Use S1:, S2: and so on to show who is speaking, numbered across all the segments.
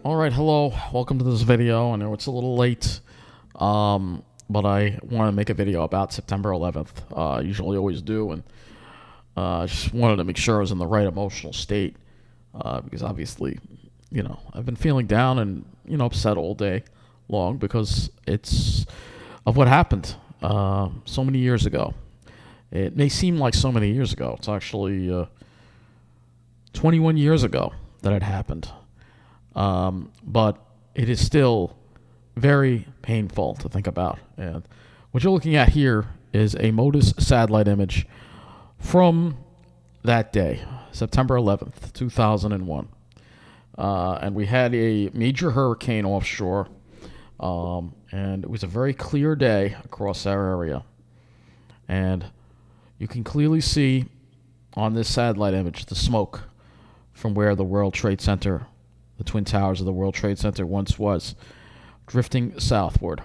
S1: All right, hello. Welcome to this video. I know it's a little late, but I want to make a video about September 11th. I usually always do, and I just wanted to make sure I was in the right emotional state because obviously, I've been feeling down and upset all day long because it's of what happened so many years ago. It may seem like so many years ago. It's actually 21 years ago that it happened. But it is still very painful to think about. And what you're looking at here is a Modus satellite image from that day, September 11th, 2001. And we had a major hurricane offshore, and it was a very clear day across our area. And you can clearly see on this satellite image the smoke from where the World Trade Center, the Twin Towers of the World Trade Center once was, drifting southward.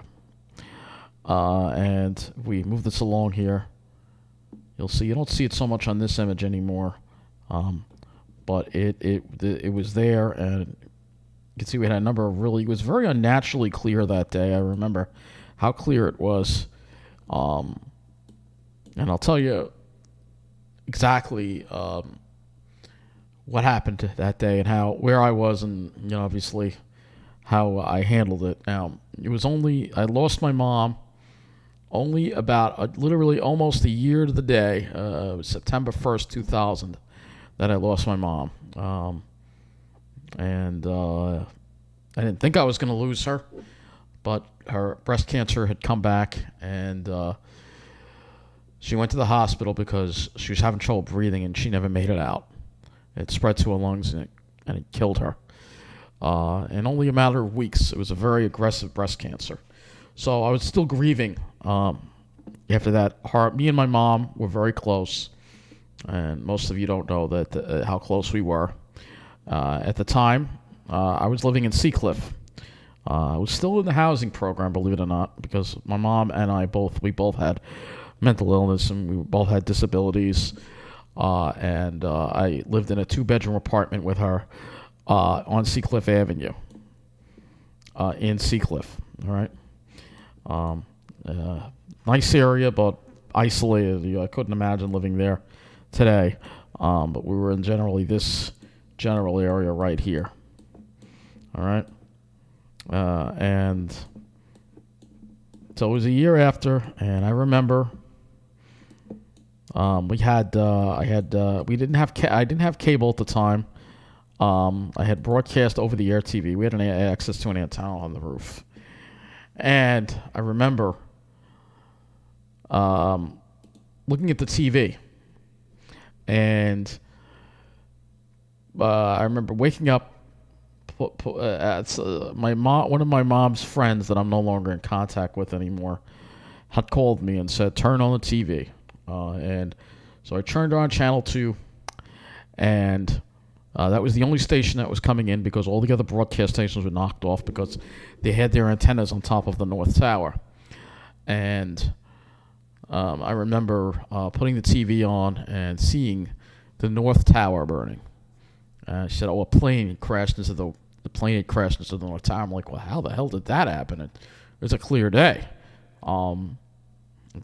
S1: And we move this along here. You'll see, you don't see it so much on this image anymore, but it was there, and you can see we had a number of it was very unnaturally clear that day. I remember how clear it was, and I'll tell you exactly what happened that day and where I was, and obviously how I handled it. Now, I lost my mom only about literally almost a year to the day. It was September 1st, 2000 that I lost my mom. And I didn't think I was going to lose her, but her breast cancer had come back, and she went to the hospital because she was having trouble breathing, and she never made it out. It spread to her lungs, and it killed her. In only a matter of weeks. It was a very aggressive breast cancer. So I was still grieving after that. Me and my mom were very close, and most of you don't know that how close we were. At the time, I was living in Seacliff. I was still in the housing program, believe it or not, because my mom and I both had mental illness, and we both had disabilities. And I lived in a 2-bedroom apartment with her on Seacliff Avenue in Seacliff. All right. Nice area, but isolated. I couldn't imagine living there today. But we were in this general area right here. All right. And so it was a year after, and I remember I didn't have cable at the time. I had broadcast over the air TV. We had access to an antenna on the roof, and I remember looking at the TV, and I remember waking up. One of my mom's friends that I'm no longer in contact with anymore had called me and said, "Turn on the TV." And so I turned on Channel 2, and that was the only station that was coming in because all the other broadcast stations were knocked off because they had their antennas on top of the North Tower. And I remember putting the TV on and seeing the North Tower burning. She said, "Oh, a plane crashed into the North Tower." I'm like, "Well, how the hell did that happen?" It was a clear day.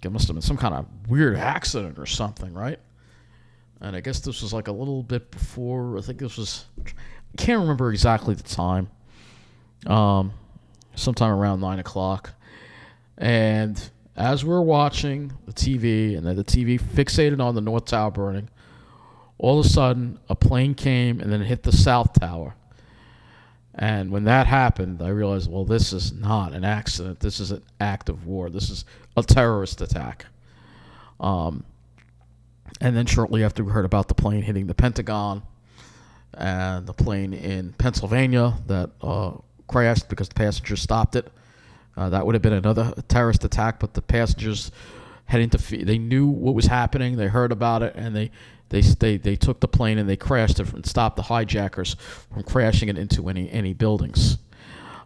S1: It must have been some kind of weird accident or something, right? And I guess this was like a little bit before. I can't remember exactly the time. Sometime around 9 o'clock. And as we're watching the TV, and then the TV fixated on the North Tower burning, all of a sudden a plane came and then it hit the South Tower. And when that happened, I realized, well, this is not an accident. This is an act of war. This is a terrorist attack. And then shortly after, we heard about the plane hitting the Pentagon and the plane in Pennsylvania that crashed because the passengers stopped it. That would have been another terrorist attack, but the passengers they knew what was happening. They heard about it, and they took the plane and they crashed it and stopped the hijackers from crashing it into any buildings.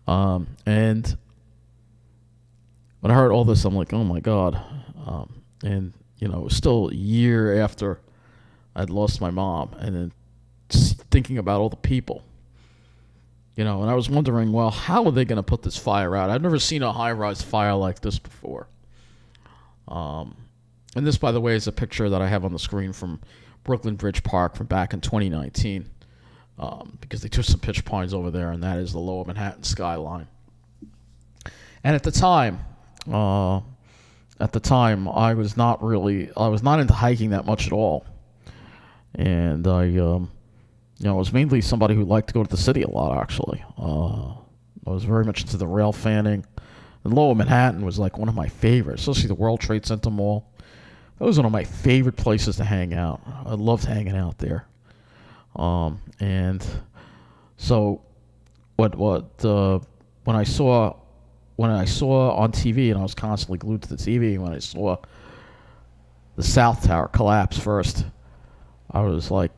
S1: And when I heard all this, I'm like, oh my God. And it was still a year after I'd lost my mom, and then thinking about all the people And I was wondering, well, how are they going to put this fire out? I've never seen a high-rise fire like this before. And this, by the way, is a picture that I have on the screen from Brooklyn Bridge Park from back in 2019, because they took some pitch pines over there, and that is the Lower Manhattan skyline. And at the time, I was not into hiking that much at all, and I was mainly somebody who liked to go to the city a lot. Actually, I was very much into the rail fanning, and Lower Manhattan was like one of my favorites, especially the World Trade Center Mall. That was one of my favorite places to hang out. I loved hanging out there. And so when I saw on TV, and I was constantly glued to the TV, when I saw the South Tower collapse first, I was like,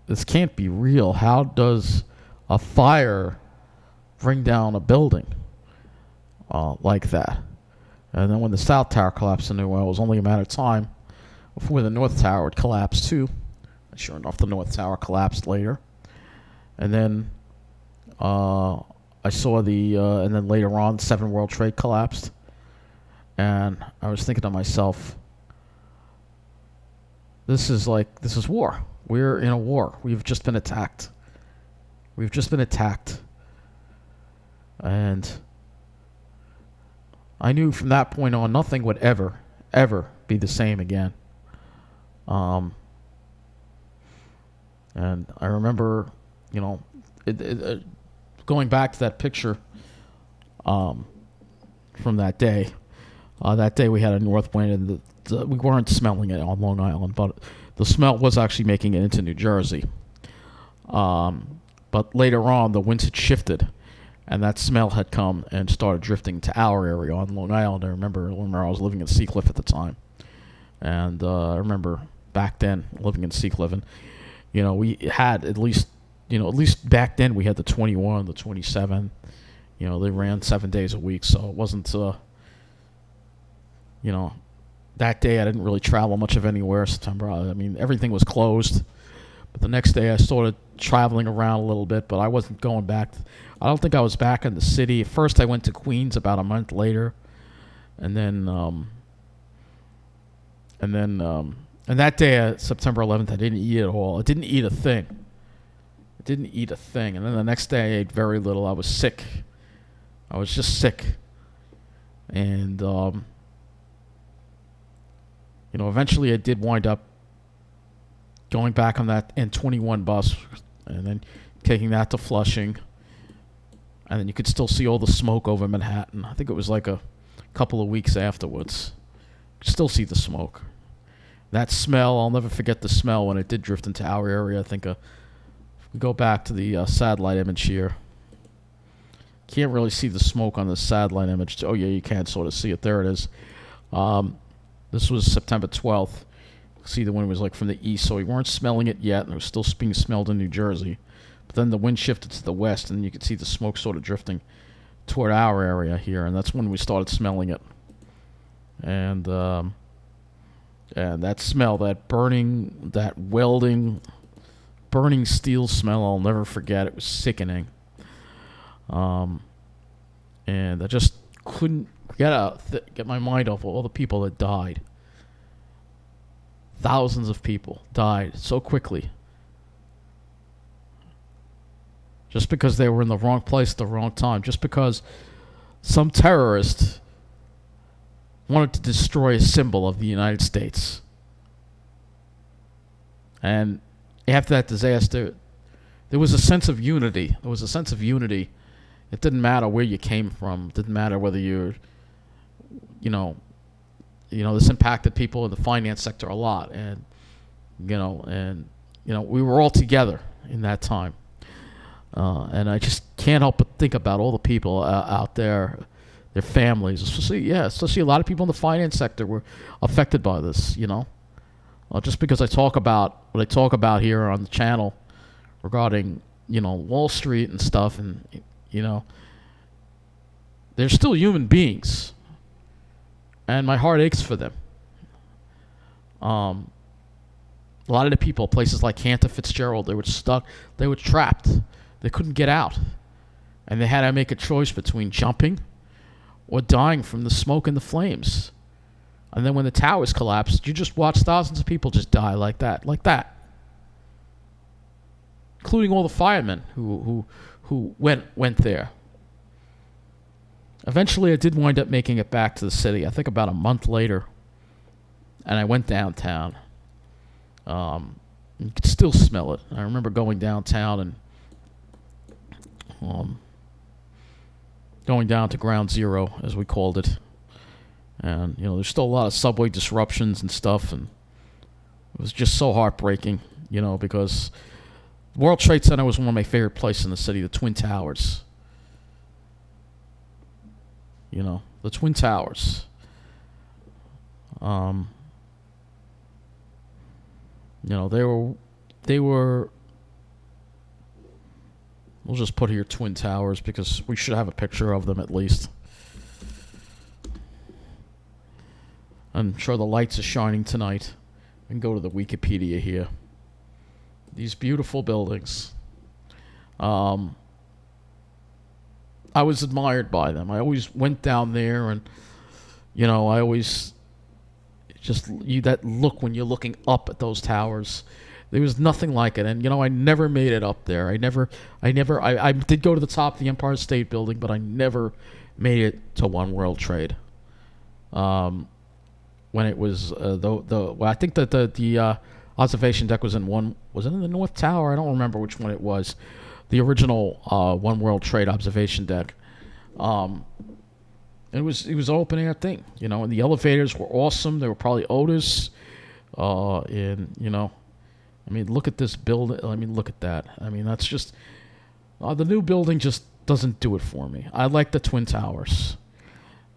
S1: this can't be real. How does a fire bring down a building like that? And then when the South Tower collapsed, I knew it was only a matter of time before the North Tower would collapse too. And sure enough, the North Tower collapsed later. And then I saw and then later on, 7 World Trade collapsed. And I was thinking to myself, this is war. We're in a war. We've just been attacked. And I knew from that point on nothing would ever be the same again. And I remember, going back to that picture from that day. That day we had a north wind, and we weren't smelling it on Long Island, but the smell was actually making it into New Jersey. But later on, the winds had shifted, and that smell had come and started drifting to our area on Long Island. I remember I was living in Seacliff at the time, and I remember back then living in Seacliff, and we had at least back then we had the 21, the 27. They ran 7 days a week, so it wasn't. That day I didn't really travel much of anywhere. September, I mean, everything was closed. But the next day I started traveling around a little bit, but I wasn't going back. I don't think I was back in the city. First I went to Queens about a month later, and that day, September 11th, I didn't eat at all. I didn't eat a thing. And then the next day I ate very little. I was sick. I was just sick. And eventually I did wind up going back on that N21 bus, and then taking that to Flushing, and then you could still see all the smoke over Manhattan. I think it was like a couple of weeks afterwards. You could still see the smoke. That smell, I'll never forget the smell when it did drift into our area. I think if we go back to the satellite image here, can't really see the smoke on the satellite image. Oh yeah, you can sort of see it. There it is. This was September 12th. See, the wind was like from the east, so we weren't smelling it yet, and it was still being smelled in New Jersey. But then the wind shifted to the west, and you could see the smoke sort of drifting toward our area here, and that's when we started smelling it. And that smell, that burning, that welding, burning steel smell, I'll never forget. It was sickening. And I just couldn't get my mind off of all the people that died. Thousands of people died so quickly, just because they were in the wrong place at the wrong time, just because some terrorist wanted to destroy a symbol of the United States. And after that disaster, there was a sense of unity. It didn't matter where you came from. It didn't matter whether you're, this impacted people in the finance sector a lot, and we were all together in that time, and I just can't help but think about all the people out there, their families, especially a lot of people in the finance sector were affected by this. Just because I talk about what I talk about here on the channel regarding Wall Street and stuff, and they're still human beings. And my heart aches for them. A lot of the people, places like Cantor, Fitzgerald, they were stuck. They were trapped. They couldn't get out. and they had to make a choice between jumping or dying from the smoke and the flames. And then when the towers collapsed, you just watched thousands of people just die like that, including all the firemen who went there. Eventually, I did wind up making it back to the city. I think about a month later, and I went downtown. You could still smell it. I remember going downtown and going down to Ground Zero, as we called it. And, there's still a lot of subway disruptions and stuff, and it was just so heartbreaking, because World Trade Center was one of my favorite places in the city, the Twin Towers. The Twin Towers. They were, we'll just put here Twin Towers because we should have a picture of them at least. I'm sure the lights are shining tonight. We can go to the Wikipedia here. These beautiful buildings. I was admired by them. I always went down there and, I always that look when you're looking up at those towers. There was nothing like it. And, I never made it up there. I did go to the top of the Empire State Building, but I never made it to One World Trade. When it was, I think that the observation deck was in the North Tower? I don't remember which one it was. The original One World Trade observation deck. It was an open air thing, and the elevators were awesome. They were probably Otis, look at this building. Look at that. That's just the new building just doesn't do it for me. I like the Twin Towers.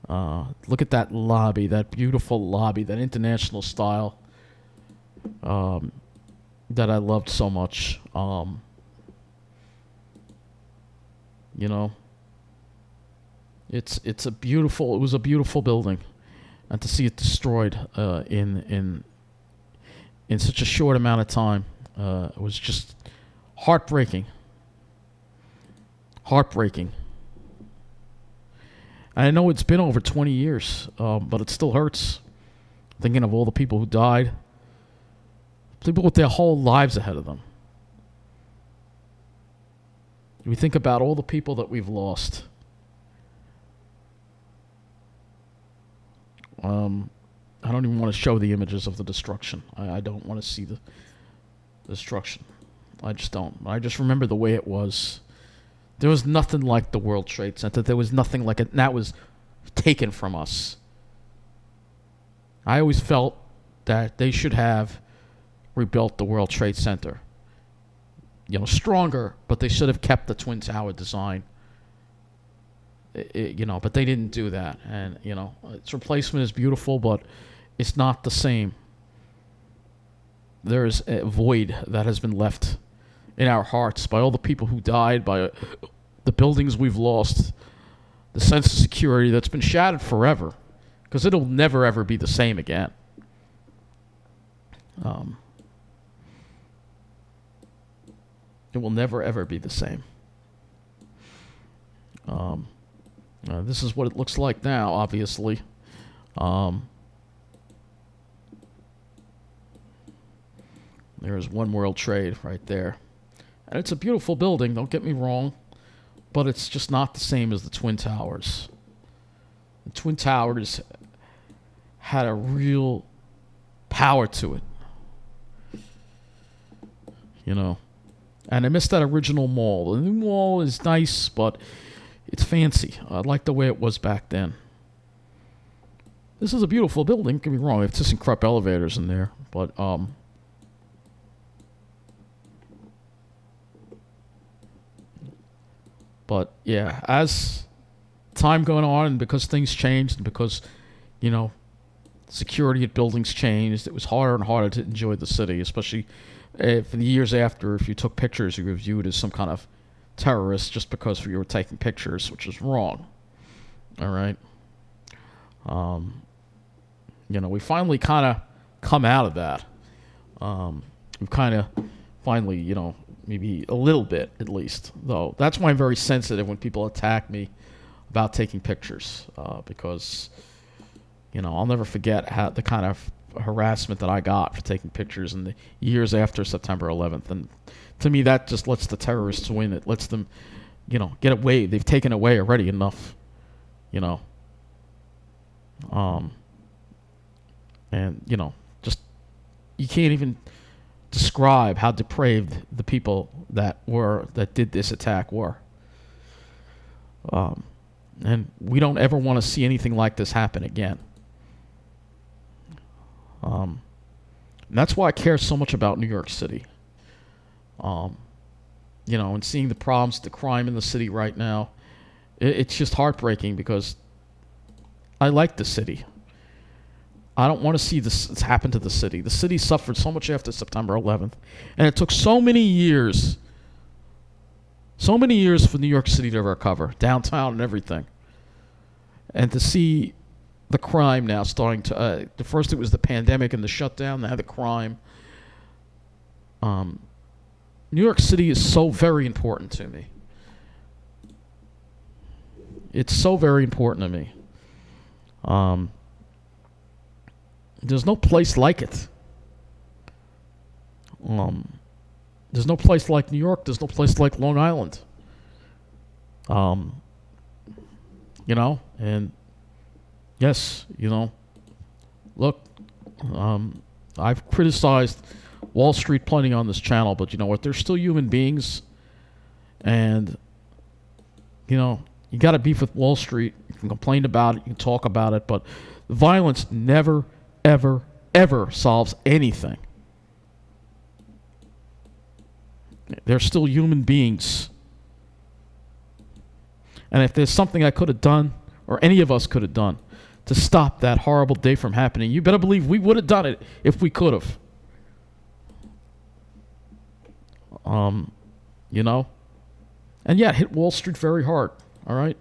S1: Look at that lobby, that beautiful lobby, that international style that I loved so much. It was a beautiful building, and to see it destroyed in such a short amount of time, it was just heartbreaking. Heartbreaking. And I know it's been over 20 years, but it still hurts thinking of all the people who died, people with their whole lives ahead of them. We think about all the people that we've lost. I don't even want to show the images of the destruction. I don't want to see the destruction. I just don't. I just remember the way it was. There was nothing like the World Trade Center. There was nothing like it. And that was taken from us. I always felt that they should have rebuilt the World Trade Center. Stronger, but they should have kept the Twin Tower design. But they didn't do that. And, its replacement is beautiful, but it's not the same. There's a void that has been left in our hearts by all the people who died, by the buildings we've lost, the sense of security that's been shattered forever, because it'll never, ever be the same again. It will never, ever be the same. This is what it looks like now, obviously. There's One World Trade right there. And it's a beautiful building, don't get me wrong, but it's just not the same as the Twin Towers. The Twin Towers had a real power to it. And I miss that original mall. The new mall is nice, but it's fancy. I like the way it was back then. This is a beautiful building, don't get me wrong. It's just crap elevators in there, but yeah, as time going on, and because things changed, and because, security at buildings changed, it was harder and harder to enjoy the city, especially for the years after. If you took pictures, you were viewed as some kind of terrorist just because you were taking pictures, which is wrong. All right. We finally kind of come out of that. We've kind of finally, maybe a little bit at least. Though that's why I'm very sensitive when people attack me about taking pictures, because I'll never forget the kind of harassment that I got for taking pictures in the years after September 11th. And to me, that just lets the terrorists win. It lets them, get away. They've taken away already enough, and just you can't even describe how depraved the people that did this attack were. And we don't ever want to see anything like this happen again. And that's why I care so much about New York City. And seeing the problems, the crime in the city right now, it's just heartbreaking because I like the city. I don't want to see this happen to the city. The city suffered so much after September 11th, and it took so many years for New York City to recover, downtown and everything. And to see the crime now starting to, first it was the pandemic and the shutdown, now the crime. New York City is so very important to me. It's so very important to me. There's no place like it. There's no place like New York. There's no place like Long Island. And yes, look, I've criticized Wall Street plenty on this channel, but you know what? They're still human beings, and you got to beef with Wall Street. You can complain about it, you can talk about it, but violence never, ever, ever solves anything. They're still human beings. And if there's something I could have done, or any of us could have done, to stop that horrible day from happening, you better believe we would have done it if we could have. And yeah, hit Wall Street very hard, all right?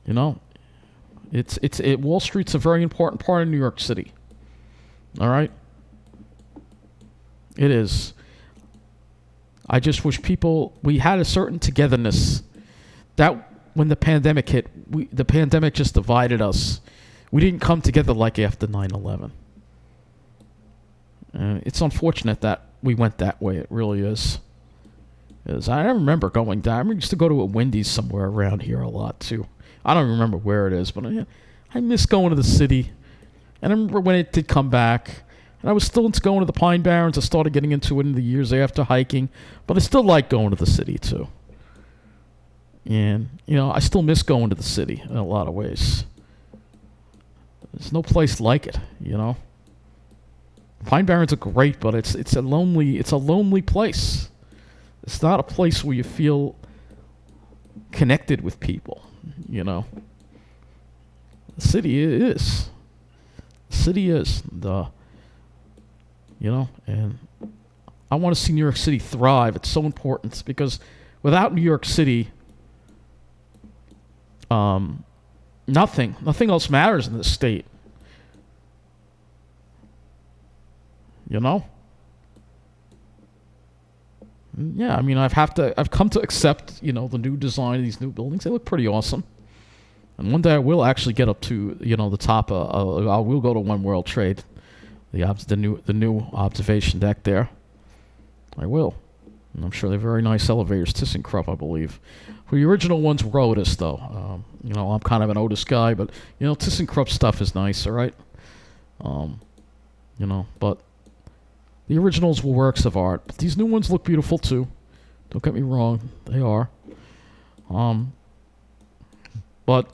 S1: Wall Street's a very important part of New York City. All right? It is. I just wish we had a certain togetherness. That when the pandemic hit, the pandemic just divided us. We didn't come together like after 9/11. It's unfortunate that we went that way. It really is. I remember going down. I used to go to a Wendy's somewhere around here a lot too. I don't remember where it is, but I miss going to the city. And I remember when it did come back, and I was still into going to the Pine Barrens. I started getting into it in the years after hiking, but I still like going to the city too. And I still miss going to the city in a lot of ways. There's no place like it, Pine Barrens are great, but it's a lonely place. It's not a place where you feel connected with people, The city is. The city is and I want to see New York City thrive. It's so important because without New York City, nothing else matters in this state. Yeah, I mean, I've come to accept, the new design of these new buildings. They look pretty awesome. And one day I will actually get up to, the top. I will go to One World Trade, the new observation deck there. I will. And I'm sure they're very nice elevators. ThyssenKrupp, I believe. Well, the original ones were Otis, though. I'm kind of an Otis guy, but ThyssenKrupp stuff is nice. All right. But the originals were works of art. But these new ones look beautiful too. Don't get me wrong, they are. But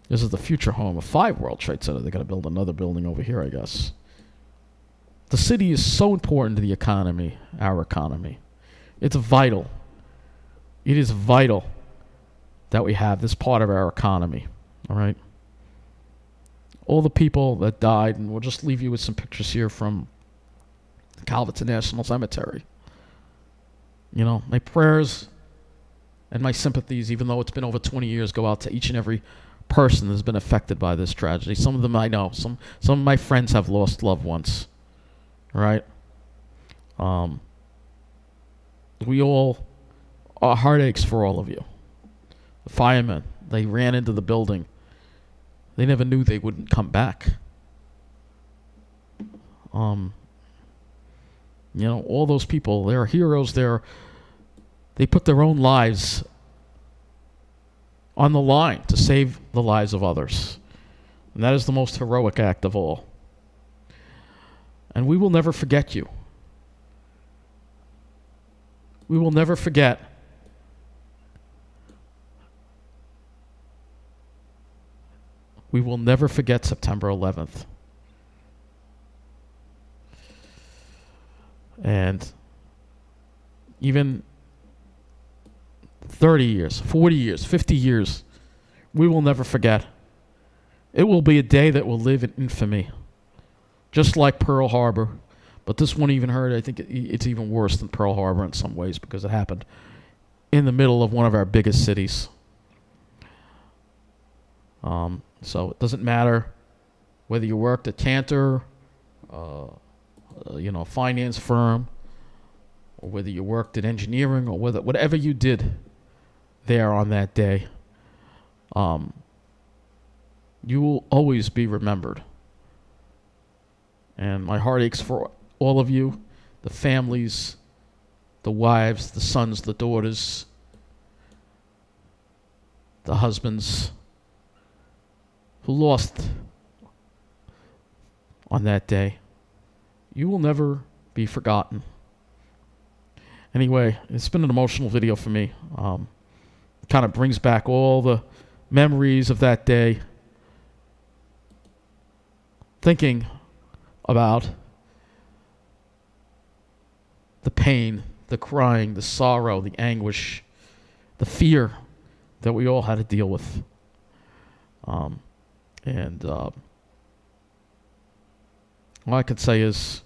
S1: this is the future home of 5 World Trade Center. They're going to build another building over here, I guess. The city is so important to the economy, our economy. It's vital. It is vital that we have this part of our economy, all right? All the people that died, and we'll just leave you with some pictures here from Calverton National Cemetery. My prayers and my sympathies, even though it's been over 20 years, go out to each and every person has been affected by this tragedy. Some of them I know. Some of my friends have lost loved ones. Right? We all, our heartaches for all of you. The firemen, they ran into the building. They never knew they wouldn't come back. You know, all those people, they're heroes. They put their own lives on the line to save the lives of others. And that is the most heroic act of all. And we will never forget you. We will never forget September 11th. And even 30 years, 40 years, 50 years, we will never forget. It will be a day that will live in infamy, just like Pearl Harbor. But this one even hurt. I think it's even worse than Pearl Harbor in some ways because it happened in the middle of one of our biggest cities. So it doesn't matter whether you worked at Cantor, finance firm, or whether you worked in engineering, or whatever you did there on that day, you will always be remembered. And my heart aches for all of you, the families, the wives, the sons, the daughters, the husbands who lost on that day. You will never be forgotten. Anyway, it's been an emotional video for me. Kind of brings back all the memories of that day. Thinking about the pain, the crying, the sorrow, the anguish, the fear that we all had to deal with. All I could say is,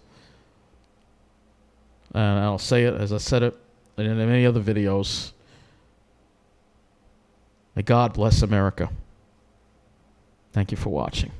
S1: and I'll say it as I said it in many other videos, may God bless America. Thank you for watching.